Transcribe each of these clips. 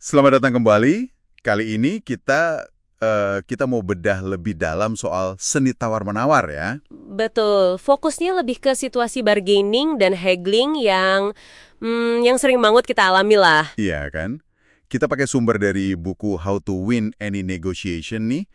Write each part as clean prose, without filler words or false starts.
Selamat datang kembali. Kali ini kita mau bedah lebih dalam soal seni tawar-menawar ya. Betul, fokusnya lebih ke situasi bargaining dan haggling yang sering banget kita alami lah. Iya kan? Kita pakai sumber dari buku How to Win Any Negotiation nih.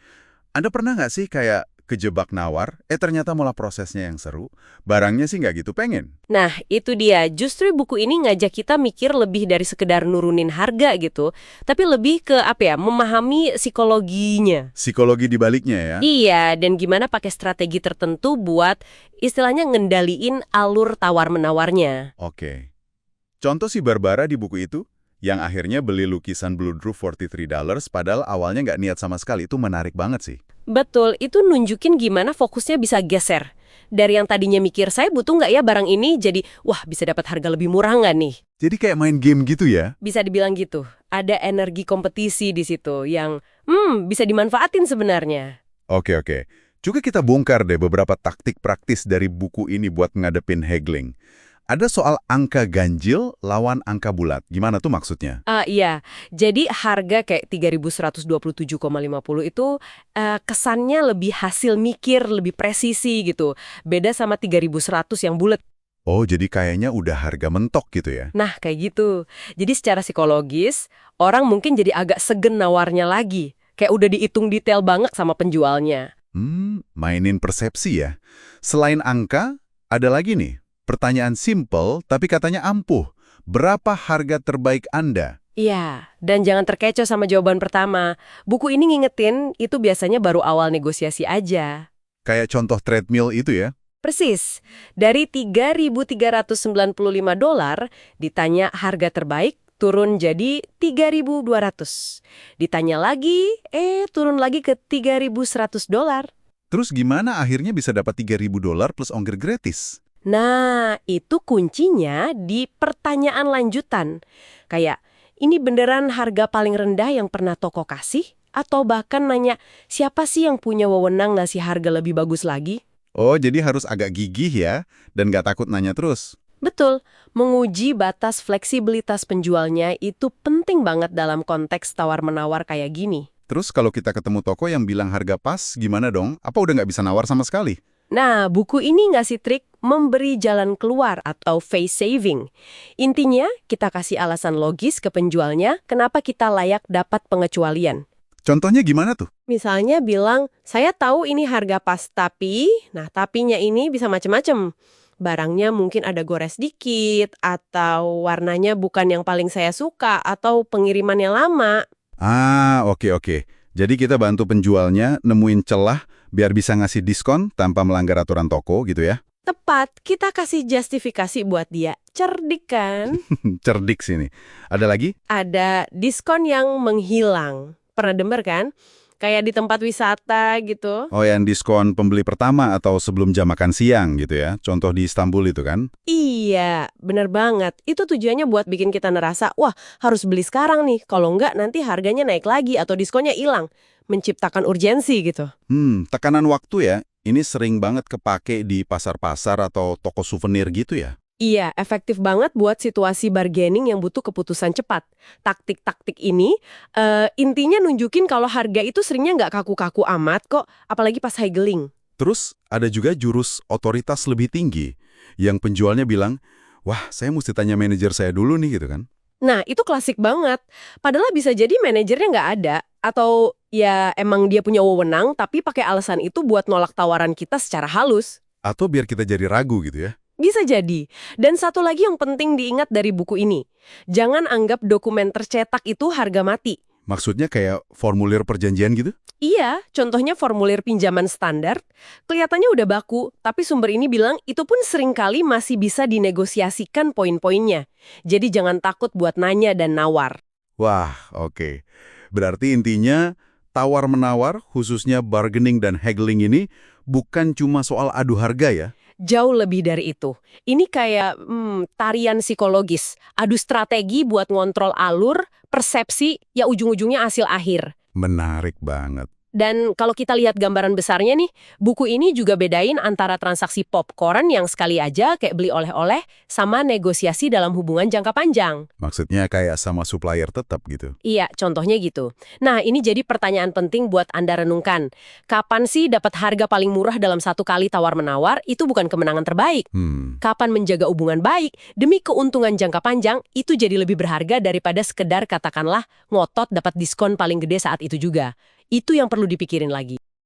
Anda pernah nggak sih kayak kejebak nawar, ternyata malah prosesnya yang seru. Barangnya sih nggak gitu pengen. Nah, itu dia. Justru buku ini ngajak kita mikir lebih dari sekedar nurunin harga gitu, tapi lebih ke apa ya, memahami psikologinya. Psikologi di baliknya ya. Iya, dan gimana pakai strategi tertentu buat istilahnya ngendaliin alur tawar-menawarnya. Oke. Contoh si Barbara di buku itu, yang akhirnya beli lukisan Bloodroof $43 padahal awalnya nggak niat sama sekali, itu menarik banget sih. Betul, itu nunjukin gimana fokusnya bisa geser. Dari yang tadinya mikir, saya butuh nggak ya barang ini, jadi, wah bisa dapat harga lebih murah nggak nih? Jadi kayak main game gitu ya. Bisa dibilang gitu. Ada energi kompetisi di situ yang, bisa dimanfaatin sebenarnya. Oke, oke. Juga kita bongkar deh beberapa taktik praktis dari buku ini buat ngadepin haggling. Ada soal angka ganjil lawan angka bulat. Gimana tuh maksudnya? Iya, jadi harga kayak 3.127,50 itu kesannya lebih hasil mikir, lebih presisi gitu. Beda sama 3.100 yang bulat. Oh, jadi kayaknya udah harga mentok gitu ya? Nah, kayak gitu. Jadi secara psikologis, orang mungkin jadi agak segen nawarnya lagi. Kayak udah dihitung detail banget sama penjualnya. Mainin persepsi ya. Selain angka, ada lagi nih. Pertanyaan simple tapi katanya ampuh. Berapa harga terbaik Anda? Iya, dan jangan terkecoh sama jawaban pertama. Buku ini ngingetin itu biasanya baru awal negosiasi aja. Kayak contoh treadmill itu ya? Persis, dari $3.395 ditanya harga terbaik, turun jadi 3.200. Ditanya lagi, turun lagi ke $3.100. Terus gimana akhirnya bisa dapat $3.000 plus ongkir gratis? Nah, itu kuncinya di pertanyaan lanjutan. Kayak, ini beneran harga paling rendah yang pernah toko kasih? Atau bahkan nanya, siapa sih yang punya wewenang ngasih harga lebih bagus lagi? Oh, jadi harus agak gigih ya, dan nggak takut nanya terus. Betul, menguji batas fleksibilitas penjualnya itu penting banget dalam konteks tawar-menawar kayak gini. Terus kalau kita ketemu toko yang bilang harga pas, gimana dong? Apa udah nggak bisa nawar sama sekali? Nah, buku ini ngasih trik memberi jalan keluar atau face saving. Intinya, kita kasih alasan logis ke penjualnya kenapa kita layak dapat pengecualian. Contohnya gimana tuh? Misalnya bilang, saya tahu ini harga pas, tapi, nah tapinya ini bisa macem-macem. Barangnya mungkin ada gores dikit, atau warnanya bukan yang paling saya suka, atau pengirimannya lama. Ah, oke oke. Jadi kita bantu penjualnya nemuin celah biar bisa ngasih diskon tanpa melanggar aturan toko gitu ya. Tepat, kita kasih justifikasi buat dia. Cerdik kan? Cerdik sini. Ada lagi? Ada diskon yang menghilang. Pernah denger kan? Kayak di tempat wisata gitu. Oh, yang diskon pembeli pertama atau sebelum jam makan siang gitu ya. Contoh di Istanbul itu kan. Iya, bener banget. Itu tujuannya buat bikin kita ngerasa, wah harus beli sekarang nih. Kalau enggak nanti harganya naik lagi atau diskonnya hilang. Menciptakan urgensi gitu. Tekanan waktu ya. Ini sering banget kepake di pasar-pasar atau toko souvenir gitu ya. Iya, efektif banget buat situasi bargaining yang butuh keputusan cepat. Taktik-taktik ini intinya nunjukin kalau harga itu seringnya nggak kaku-kaku amat kok, apalagi pas haggling. Terus ada juga jurus otoritas lebih tinggi yang penjualnya bilang, wah saya mesti tanya manajer saya dulu nih gitu kan. Nah, itu klasik banget. Padahal bisa jadi manajernya nggak ada, atau ya emang dia punya wewenang, tapi pakai alasan itu buat nolak tawaran kita secara halus. Atau biar kita jadi ragu gitu ya. Bisa jadi. Dan satu lagi yang penting diingat dari buku ini. Jangan anggap dokumen tercetak itu harga mati. Maksudnya kayak formulir perjanjian gitu? Iya, contohnya formulir pinjaman standar, kelihatannya udah baku, tapi sumber ini bilang itu pun seringkali masih bisa dinegosiasikan poin-poinnya. Jadi jangan takut buat nanya dan nawar. Wah, oke. Berarti intinya tawar-menawar, khususnya bargaining dan haggling ini bukan cuma soal adu harga ya. Jauh lebih dari itu. Ini kayak tarian psikologis, adu strategi buat ngontrol alur, persepsi, ya ujung-ujungnya hasil akhir. Menarik banget. Dan kalau kita lihat gambaran besarnya nih, buku ini juga bedain antara transaksi popcorn yang sekali aja kayak beli oleh-oleh sama negosiasi dalam hubungan jangka panjang. Maksudnya kayak sama supplier tetap gitu. Iya, contohnya gitu. Nah, ini jadi pertanyaan penting buat Anda renungkan. Kapan sih dapat harga paling murah dalam satu kali tawar-menawar itu bukan kemenangan terbaik? Kapan menjaga hubungan baik demi keuntungan jangka panjang itu jadi lebih berharga daripada sekedar katakanlah ngotot dapat diskon paling gede saat itu juga. Itu yang perlu dipikirin lagi.